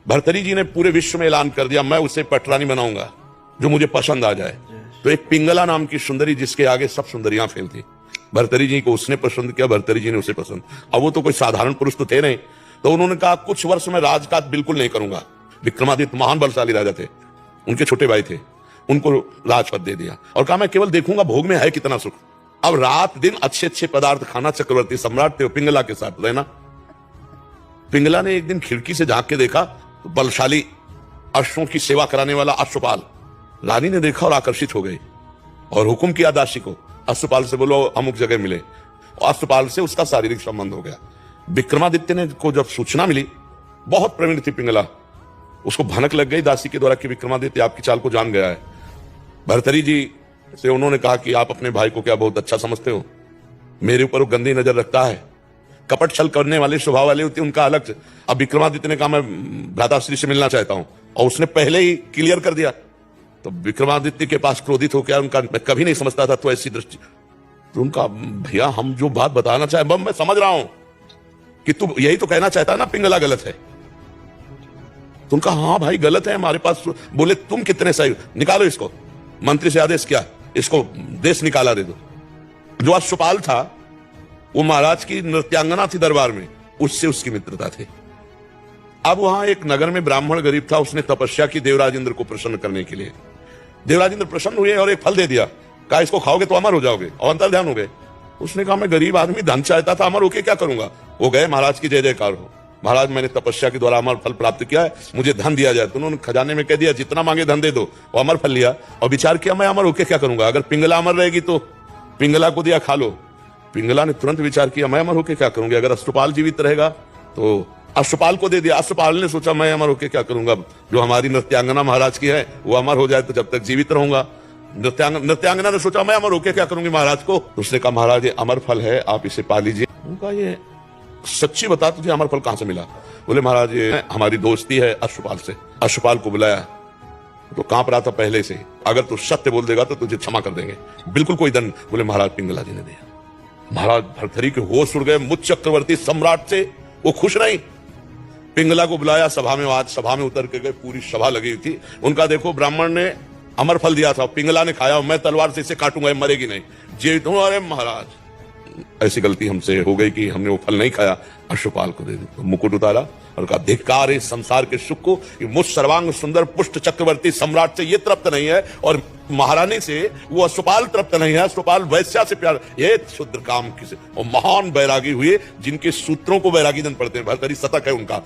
भर्तरी जी ने पूरे विश्व में ऐलान कर दिया, मैं उसे पटरानी बनाऊंगा जो मुझे पसंद आ जाए। तो एक पिंगला नाम की सुंदरी जिसके आगे सब सुंदरियां फेल थी, भर्तरी जी को उसने पसंद किया, भर्तरी जी ने उसे पसंद। अब वो तो कोई साधारण पुरुष तो थे नहीं, तो उन्होंने कहा कुछ वर्ष में राजकाज बिल्कुल नहीं करूंगा। विक्रमादित्य महान बलशाली राजा थे, उनके छोटे भाई थे, उनको राजपद दे दिया और कहा मैं केवल देखूंगा भोग में है कितना सुख। अब रात दिन अच्छे अच्छे पदार्थ खाना चक्रवर्ती सम्राट थे, पिंगला के साथ रहना। पिंगला ने एक दिन खिड़की से झांक के देखा तो बलशाली अश्वों की सेवा कराने वाला अश्वपाल, रानी ने देखा और आकर्षित हो गई और हुक्म किया दासी को, अश्वपाल से बोलो अमुक जगह मिले। और अश्वपाल से उसका शारीरिक संबंध हो गया। विक्रमादित्य ने को जब सूचना मिली, बहुत प्रवीण थी पिंगला, उसको भनक लग गई दासी के द्वारा कि विक्रमादित्य आपकी चाल को जान गया है। भर्तरी जी से उन्होंने कहा कि आप अपने भाई को क्या बहुत अच्छा समझते हो, मेरे ऊपर वो गंदी नजर रखता है। कपट छल करने वाले स्वभाव वाले होते उनका अलग। अब विक्रमादित्य ने कहा मैं भ्राताश्री से मिलना चाहता हूं और उसने पहले ही क्लियर कर दिया। तो विक्रमादित्य के पास क्रोधित हो गया, उनका मैं कभी नहीं समझता था तो ऐसी दृष्टि। तो उनका भैया हम जो बात बताना चाहे मैं समझ रहा हूं कि तू यही तो कहना चाहता है ना पिंगला गलत है। तो उनका हाँ भाई गलत है हमारे पास। बोले तुम कितने सही, निकालो इसको। मंत्री से आदेश किया इसको देश निकाला दे दो। जो अश्वपाल था वो महाराज की नृत्यांगना थी दरबार में, उससे उसकी मित्रता थी। अब वहां एक नगर में ब्राह्मण गरीब था, उसने तपस्या की देवराज इंद्र को प्रसन्न करने के लिए। देवराज इंद्र प्रसन्न हुए और एक फल दे दिया, कहा इसको खाओगे तो अमर हो जाओगे और अंतर ध्यान हो गए। उसने कहा मैं गरीब आदमी धन चाहता था, अमर होके क्या करूंगा। वो गए, महाराज की जय जयकार हो, महाराज मैंने तपस्या के द्वारा अमर फल प्राप्त किया है, मुझे धन दिया जाए। तो उन्होंने खजाने में कह दिया जितना मांगे धन दे दो। वो अमर फल लिया और विचार किया मैं अमर होके क्या करूंगा, अगर पिंगला अमर रहेगी तो पिंगला को दिया खा लो। पिंगला ने तुरंत विचार किया मैं अमर होके क्या करूंगा, अगर अश्वपाल जीवित रहेगा तो अश्वपाल को दे दिया। अश्वपाल ने सोचा मैं अमर होके क्या करूंगा, जो हमारी नृत्यांगना महाराज की है वो अमर हो जाए तो जब तक जीवित रहूंगा। नृत्यांगना ने सोचा मैं अमर होके क्या करूंगी महाराज को। उसने कहा महाराज ये अमर फल है, आप इसे पा लीजिए। उनका ये सच्ची बता तुझे अमर फल कहां से मिला। बोले महाराज ये हमारी दोस्ती है अश्वपाल से। अश्वपाल को बुलाया तो कांप रहा था पहले से, अगर तू सत्य बोल देगा तो तुझे क्षमा कर देंगे, बिल्कुल कोई दंड। बोले महाराज पिंगला जी ने दिया। महाराज भर्तरी के होश उड़ गए, मुझ चक्रवर्ती सम्राट से वो खुश नहीं। पिंगला को बुलाया सभा में, आज सभा में उतर के गए, पूरी सभा लगी हुई थी। उनका देखो ब्राह्मण ने अमर फल दिया था, पिंगला ने खाया, मैं तलवार से इसे काटूंगा, मरेगी नहीं, जीवित हूं। अरे महाराज ऐसी गलती हमसे हो गई कि हमने वो फल नहीं खाया, अश्वपाल को दे दी। तो मुकुट उतारा और कहा धिक्कार इस संसार के सुख को, मुझ सर्वांग सुंदर पुष्ट चक्रवर्ती सम्राट से ये तृप्त नहीं है और महारानी से वो अश्वपाल तृप्त नहीं है। अश्वपाल वैश्या से प्यार, ये शुद्र काम किसे। और महान बैरागी हुए जिनके सूत्रों को बैरागी दन पड़ते हैं। भर्तरी शतक है उनका।